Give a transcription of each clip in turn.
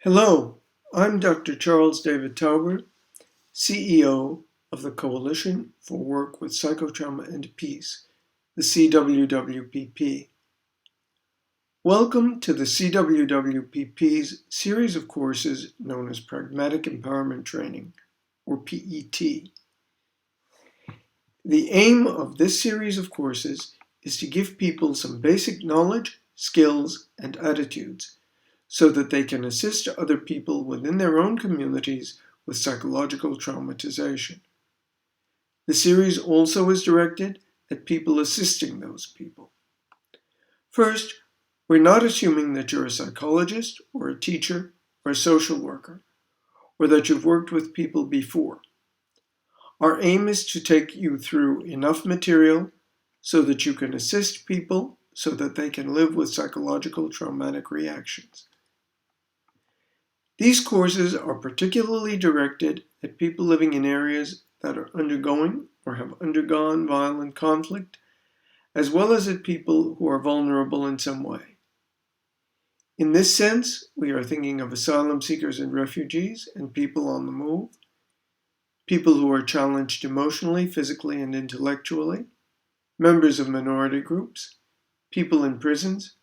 Hello, I'm Dr. Charles David Tauber, CEO of the Coalition for Work with Psychotrauma and Peace, the CWWPP. Welcome to the CWWPP's series of courses known as Pragmatic Empowerment Training, or PET. The aim of this series of courses is to give people some basic knowledge, skills, and attitudes so that they can assist other people within their own communities with psychological traumatization. The series also is directed at people assisting those people. First, we're not assuming that you're a psychologist or a teacher or a social worker, or that you've worked with people before. Our aim is to take you through enough material so that you can assist people so that they can live with psychological traumatic reactions. These courses are particularly directed at people living in areas that are undergoing or have undergone violent conflict, as well as at people who are vulnerable in some way. In this sense, we are thinking of asylum seekers and refugees and people on the move, people who are challenged emotionally, physically, and intellectually, members of minority groups, people in prisons,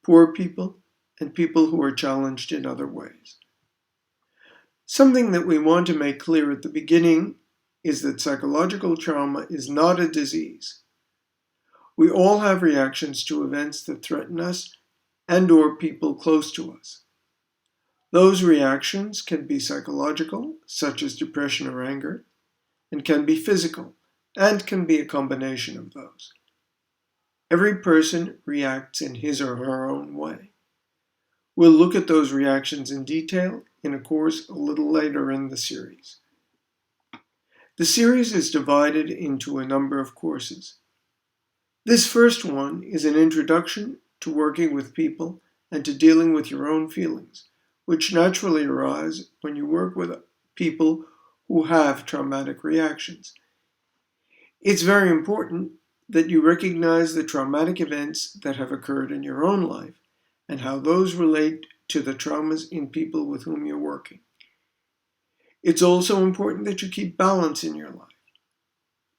poor people, and people who are challenged in other ways. Something that we want to make clear at the beginning is that psychological trauma is not a disease. We all have reactions to events that threaten us and/or people close to us. Those reactions can be psychological, such as depression or anger, and can be physical, and can be a combination of those. Every person reacts in his or her own way. We'll look at those reactions in detail in a course a little later in the series. The series is divided into a number of courses. This first one is an introduction to working with people and to dealing with your own feelings, which naturally arise when you work with people who have traumatic reactions. It's very important that you recognize the traumatic events that have occurred in your own life and how those relate to the traumas in people with whom you're working. It's also important that you keep balance in your life.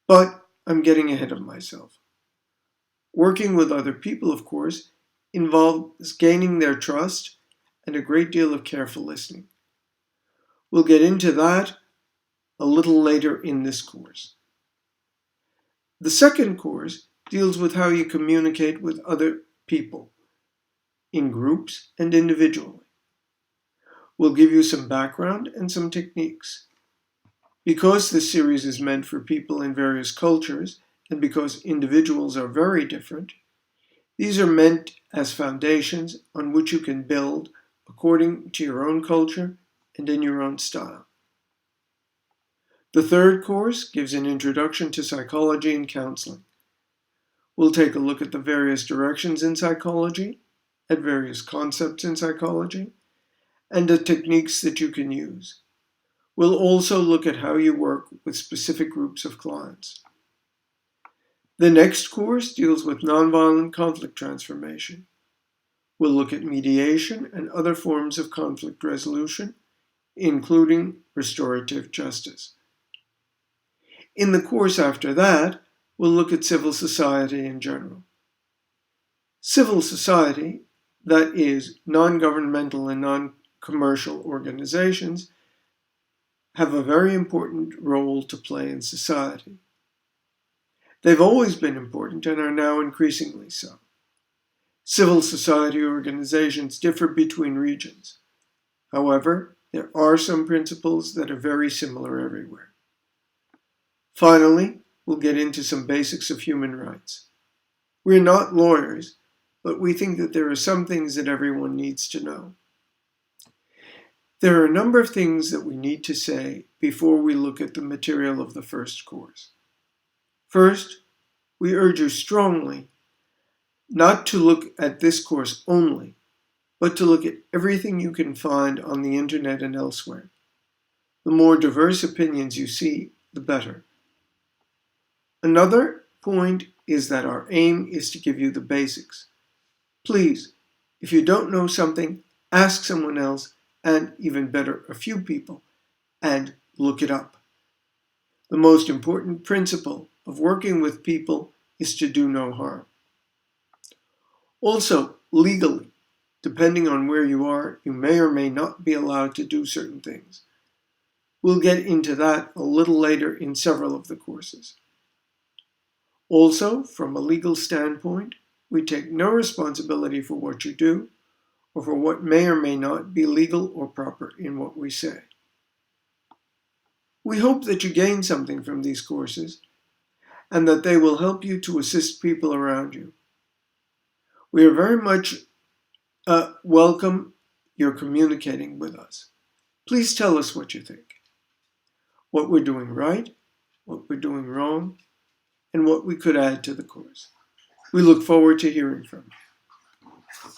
But I'm getting ahead of myself. Working with other people, of course, involves gaining their trust and a great deal of careful listening. We'll get into that a little later in this course. The second course deals with how you communicate with other people, in groups and individually. We'll give you some background and some techniques. Because this series is meant for people in various cultures, and because individuals are very different, these are meant as foundations on which you can build according to your own culture and in your own style. The third course gives an introduction to psychology and counseling. We'll take a look at the various directions in psychology, at various concepts in psychology, and the techniques that you can use. We'll also look at how you work with specific groups of clients. The next course deals with nonviolent conflict transformation. We'll look at mediation and other forms of conflict resolution, including restorative justice. In the course after that, we'll look at civil society in general. Civil society, that is, non-governmental and non-commercial organizations, have a very important role to play in society. They've always been important and are now increasingly so. Civil society organizations differ between regions. However, there are some principles that are very similar everywhere. Finally, we'll get into some basics of human rights. We're not lawyers, but we think that there are some things that everyone needs to know. There are a number of things that we need to say before we look at the material of the first course. First, we urge you strongly not to look at this course only, but to look at everything you can find on the internet and elsewhere. The more diverse opinions you see, the better. Another point is that our aim is to give you the basics. Please, if you don't know something, ask someone else, and even better, a few people, and look it up. The most important principle of working with people is to do no harm. Also, legally, depending on where you are, you may or may not be allowed to do certain things. We'll get into that a little later in several of the courses. Also, from a legal standpoint, we take no responsibility for what you do or for what may or may not be legal or proper in what we say. We hope that you gain something from these courses and that they will help you to assist people around you. We are very much welcome your communicating with us. Please tell us what you think, what we're doing right, what we're doing wrong, and what we could add to the course. We look forward to hearing from you.